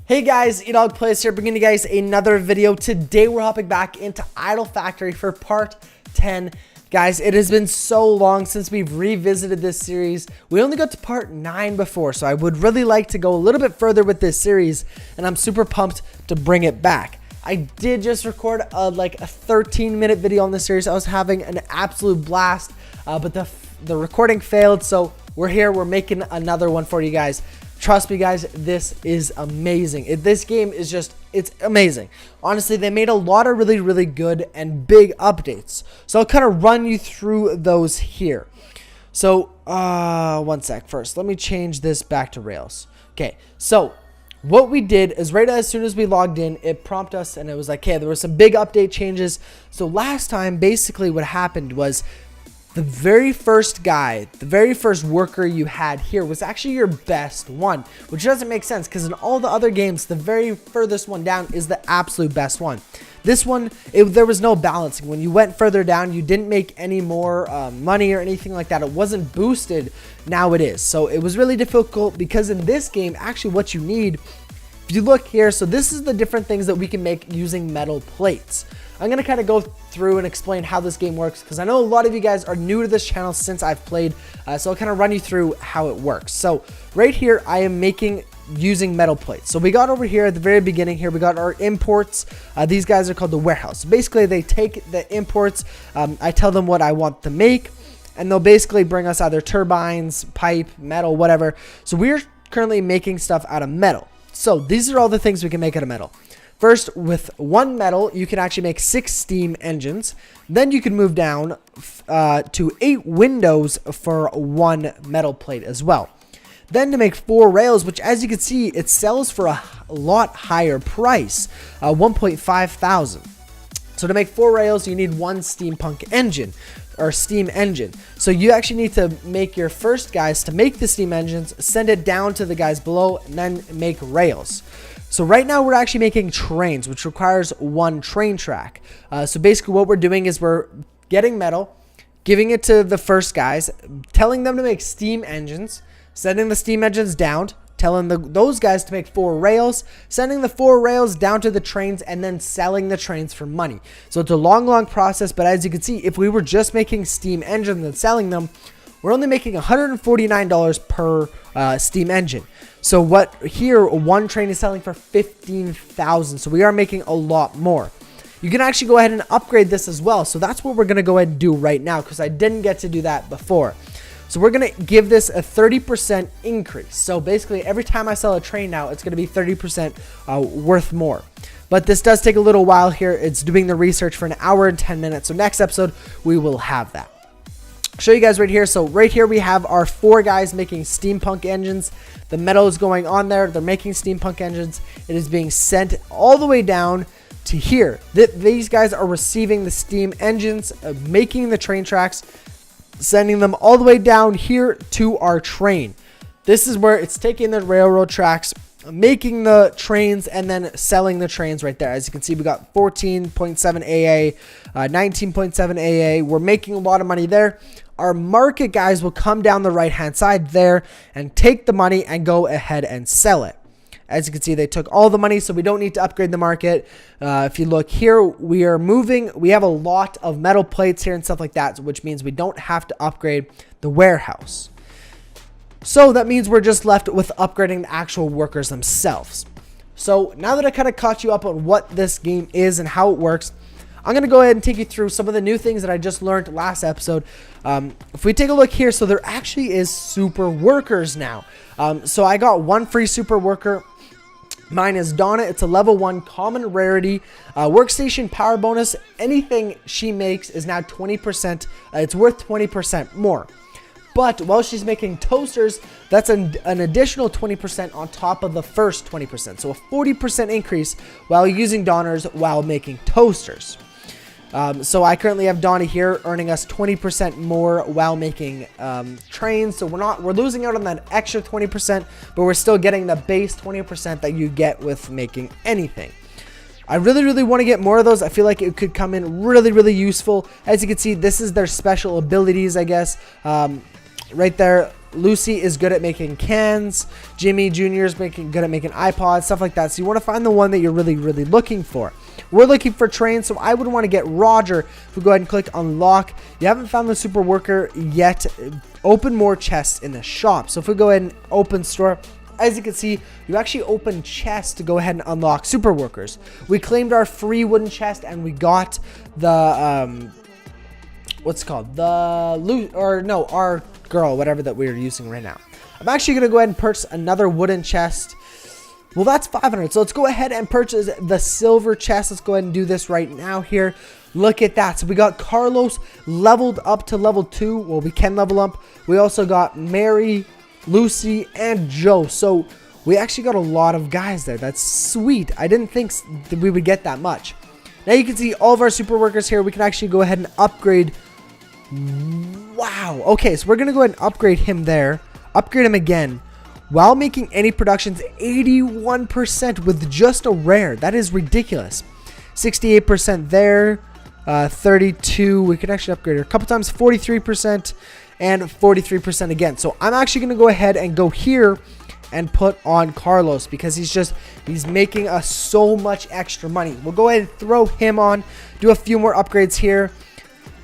Hey guys, EdogPlays here, bringing you guys another video. Today we're hopping back into Idle Factory for part 10. Guys, it has been so long since we've revisited this series. We only got to part 9 before, so I would really like to go a little bit further with this series, and I'm super pumped to bring it back. I did just record a 13-minute video on this series. I was having an absolute blast, but the recording failed, so we're here. We're making another one for you guys. Trust me, guys, this is amazing. This game is just, it's amazing. Honestly, they made a lot of really good and big updates. So I'll kind of run you through those here. So, one sec first. Let me change this back to Rails. Okay, so what we did is right as soon as we logged in, it prompted us and it was like, hey, there were some big update changes. So last time, basically what happened was the very first guy, the very first worker you had here was actually your best one, which doesn't make sense because in all the other games, the very furthest one down is the absolute best one. This one, there was no balancing. When you went further down, you didn't make any more money or anything like that. It wasn't boosted. Now it is. So it was really difficult because in this game, actually what you need, if you look here, so this is the different things that we can make using metal plates. I'm going to kind of go through and explain how this game works because I know a lot of you guys are new to this channel since I've played, so I'll kind of run you through how it works. So right here, I am making using metal plates. So we got over here at the very beginning here, we got our imports. These guys are called the warehouse. Basically, they take the imports. I tell them what I want to make, and they'll basically bring us either turbines, pipe, metal, whatever. So we're currently making stuff out of metal. So these are all the things we can make out of metal. First, with one metal, you can actually make 6 steam engines. Then you can move down to 8 windows for 1 metal plate as well. Then to make 4 rails, which as you can see, it sells for a lot higher price, 1.5 thousand. So to make 4 rails, you need 1 steampunk engine or steam engine. So you actually need to make your first guys to make the steam engines, send it down to the guys below, and then make rails. So right now we're actually making trains, which requires 1 train track. So basically what we're doing is we're getting metal, giving it to the first guys, telling them to make steam engines, sending the steam engines down, telling those guys to make 4 rails, sending the 4 rails down to the trains, and then selling the trains for money. So it's a long process, but as you can see, if we were just making steam engines and selling them, we're only making $149 per steam engine. So what here, 1 train is selling for 15,000. So we are making a lot more. You can actually go ahead and upgrade this as well. So that's what we're going to go ahead and do right now because I didn't get to do that before. So we're going to give this a 30% increase. So basically every time I sell a train now, it's going to be 30% worth more. But this does take a little while here. It's doing the research for 1 hour and 10 minutes. So next episode, we will have that. Show you guys right here. So right here we have our 4 guys making steampunk engines. The metal is going on there. They're making steampunk engines. It is being sent all the way down to here. These guys are receiving the steam engines, making the train tracks, sending them all the way down here to our train. This is where it's taking the railroad tracks, making the trains, and then selling the trains right there. As you can see, we got 14.7 AA, 19.7 AA. We're making a lot of money there. Our market guys will come down the right hand side there and take the money and go ahead and sell it. As you can see, they took all the money, so we don't need to upgrade the market. If you look here, we are moving. We have a lot of metal plates here and stuff like that, which means we don't have to upgrade the warehouse. So that means we're just left with upgrading the actual workers themselves. So now that I kind of caught you up on what this game is and how it works, I'm going to go ahead and take you through some of the new things that I just learned last episode. If we take a look here, so there actually is super workers now. So I got 1 free super worker. Mine is Donna. It's a level 1 common rarity. Workstation power bonus. Anything she makes is now 20%. It's worth 20% more. But while she's making toasters, that's an additional 20% on top of the first 20%. So a 40% increase while using Donners while making toasters. So I currently have Donnie here earning us 20% more while making trains. So we're losing out on that extra 20%, but we're still getting the base 20% that you get with making anything. I really want to get more of those. I feel like it could come in really useful. As you can see, this is their special abilities, I guess. Right there, Lucy is good at making cans. Jimmy Jr. is good at making iPods, stuff like that. So you want to find the one that you're really, really looking for. We're looking for trains, so I would want to get Roger. If we go ahead and click unlock, you haven't found the super worker yet. Open more chests in the shop. So if we go ahead and open store, as you can see, you actually open chests to go ahead and unlock super workers. We claimed our free wooden chest and we got the what's it called, our girl, whatever that we're using right now. I'm actually gonna go ahead and purchase another wooden chest. Well, that's 500, so let's go ahead and purchase the silver chest. Let's go ahead and do this right now here. Look at that. So we got Carlos leveled up to level 2. Well, we can level up. We also got Mary, Lucy, and Joe. So we actually got a lot of guys there. That's sweet. I didn't think that we would get that much. Now you can see all of our super workers here. We can actually go ahead and upgrade. Wow. Okay, so we're going to go ahead and upgrade him there. Upgrade him again. While making any productions, 81% with just a rare. That is ridiculous. 68% there. 32. We can actually upgrade her a couple times. 43% and 43% again. So I'm actually going to go ahead and go here and put on Carlos because he's making us so much extra money. We'll go ahead and throw him on. Do a few more upgrades here.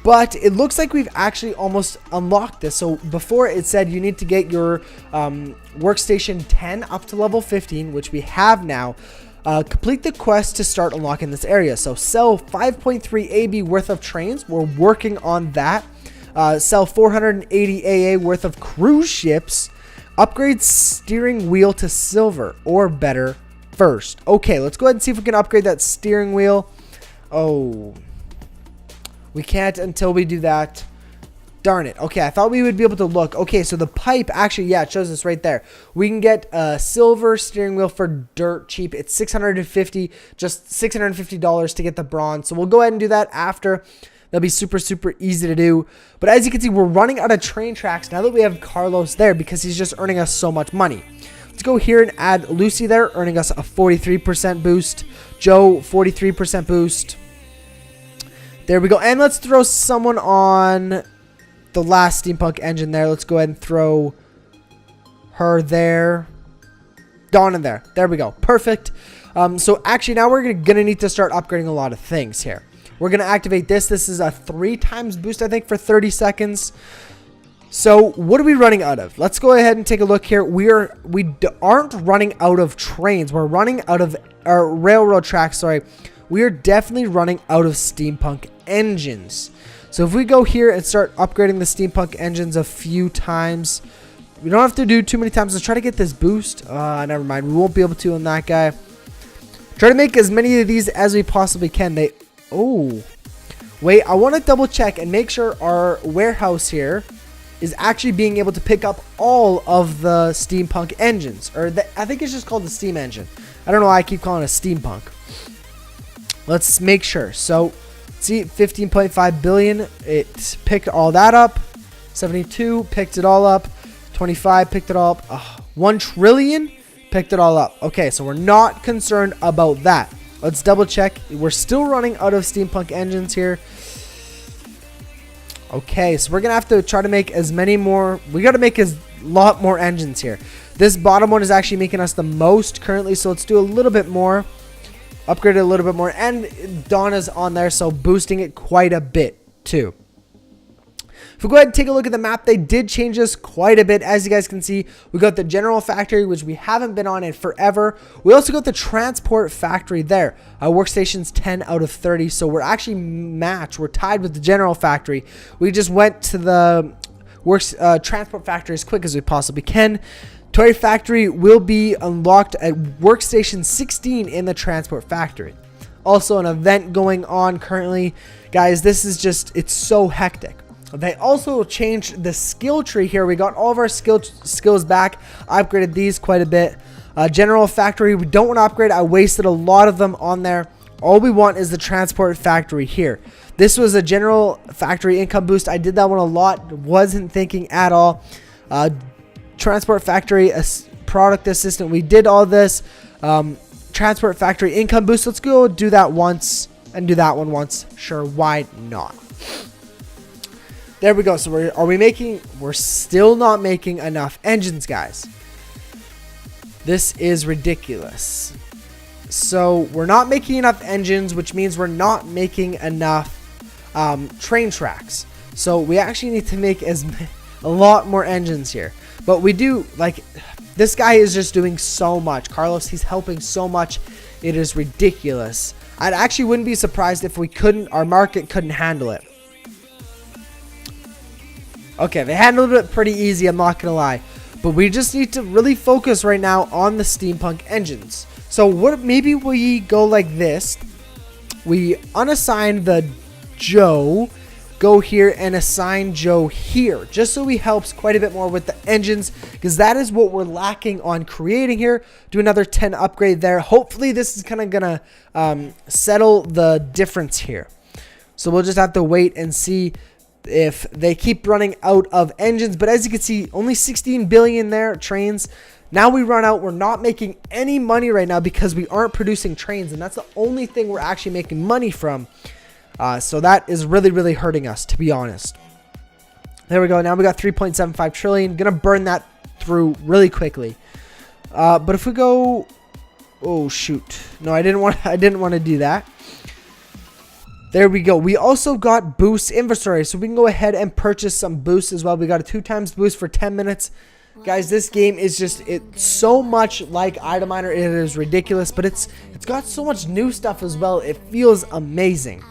But it looks like we've actually almost unlocked this. So before it said you need to get your workstation 10 up to level 15, which we have now. Complete the quest to start unlocking this area. So sell 5.3 AB worth of trains. We're working on that. Sell 480 AA worth of cruise ships. Upgrade steering wheel to silver or better first. Okay, let's go ahead and see if we can upgrade that steering wheel. Oh, we can't until we do that. Darn it. Okay, I thought we would be able to look. Okay, so the pipe, actually, yeah, it shows us right there. We can get a silver steering wheel for dirt cheap. It's just $650 to get the bronze. So we'll go ahead and do that after. That'll be super, super easy to do. But as you can see, we're running out of train tracks now that we have Carlos there because he's just earning us so much money. Let's go here and add Lucy there, earning us a 43% boost. Joe, 43% boost. There we go. And let's throw someone on the last steampunk engine there. Let's go ahead and throw her there. Dawn in there. There we go. Perfect. So actually now we're going to need to start upgrading a lot of things here. We're going to activate this. This is a 3 times boost, I think, for 30 seconds. So what are we running out of? Let's go ahead and take a look here. We aren't running out of trains. We're running out of our railroad tracks. Sorry. We are definitely running out of steampunk engines. So if we go here and start upgrading the steampunk engines a few times, we don't have to do too many times. Let's try to get this boost. Never mind. We won't be able to on that guy. Try to make as many of these as we possibly can. Oh, wait. I want to double check and make sure our warehouse here is actually being able to pick up all of the steampunk engines. I think it's just called the steam engine. I don't know why I keep calling it a steampunk. Let's make sure. So, see, 15.5 billion. It picked all that up. 72 picked it all up. 25 picked it all up. 1 trillion picked it all up. Okay, so we're not concerned about that. Let's double check. We're still running out of steampunk engines here. Okay, so we're going to have to try to make as many more. We got to make a lot more engines here. This bottom one is actually making us the most currently, so let's do a little bit more. Upgrade it a little bit more, and Donna's on there, so boosting it quite a bit too. If we go ahead and take a look at the map, they did change this quite a bit. As you guys can see, we got the general factory, which we haven't been on in forever. We also got the transport factory there. Our workstation's 10 out of 30, so we're actually matched. We're tied with the general factory. We just went to the transport factory as quick as we possibly can. Toy Factory will be unlocked at workstation 16 in the transport factory. Also an event going on currently. Guys, this is just, it's so hectic. They also changed the skill tree here. We got all of our skills back. I upgraded these quite a bit. General Factory, we don't want to upgrade. I wasted a lot of them on there. All we want is the transport factory here. This was a general factory income boost. I did that one a lot. Wasn't thinking at all. Transport factory, product assistant. We did all this. Transport factory income boost. Let's go do that once and do that one once. Sure, why not? There we go. So we're still not making enough engines, guys. This is ridiculous. So we're not making enough engines, which means we're not making enough train tracks. So we actually need to make a lot more engines here. But we do, like, this guy is just doing so much. Carlos, he's helping so much. It is ridiculous. I actually wouldn't be surprised if our market couldn't handle it. Okay, they handled it pretty easy, I'm not gonna lie. But we just need to really focus right now on the steampunk engines. So maybe we go like this. We unassign the Joe, go here and assign Joe here, just so he helps quite a bit more with the engines, because that is what we're lacking on creating here. Do another 10 upgrade there. Hopefully this is kind of gonna settle the difference here. So we'll just have to wait and see if they keep running out of engines. But as you can see, only 16 billion there, trains. Now we run out. We're not making any money right now because we aren't producing trains, and that's the only thing we're actually making money from. So that is really, really hurting us, to be honest. There we go. Now we got 3.75 trillion. Gonna burn that through really quickly. But if we go, oh shoot, no, I didn't want to do that. There we go. We also got boost inventory, so we can go ahead and purchase some boosts as well. We got a 2x boost for 10 minutes. Guys, this game is just, it's so much like Idle Miner. It is ridiculous, but it's got so much new stuff as well. It feels amazing.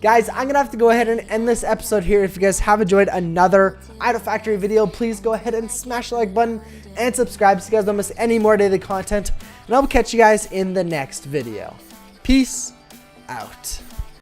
Guys, I'm gonna have to go ahead and end this episode here. If you guys have enjoyed another Idle Factory video, please go ahead and smash the like button and subscribe so you guys don't miss any more daily content. And I will catch you guys in the next video. Peace out.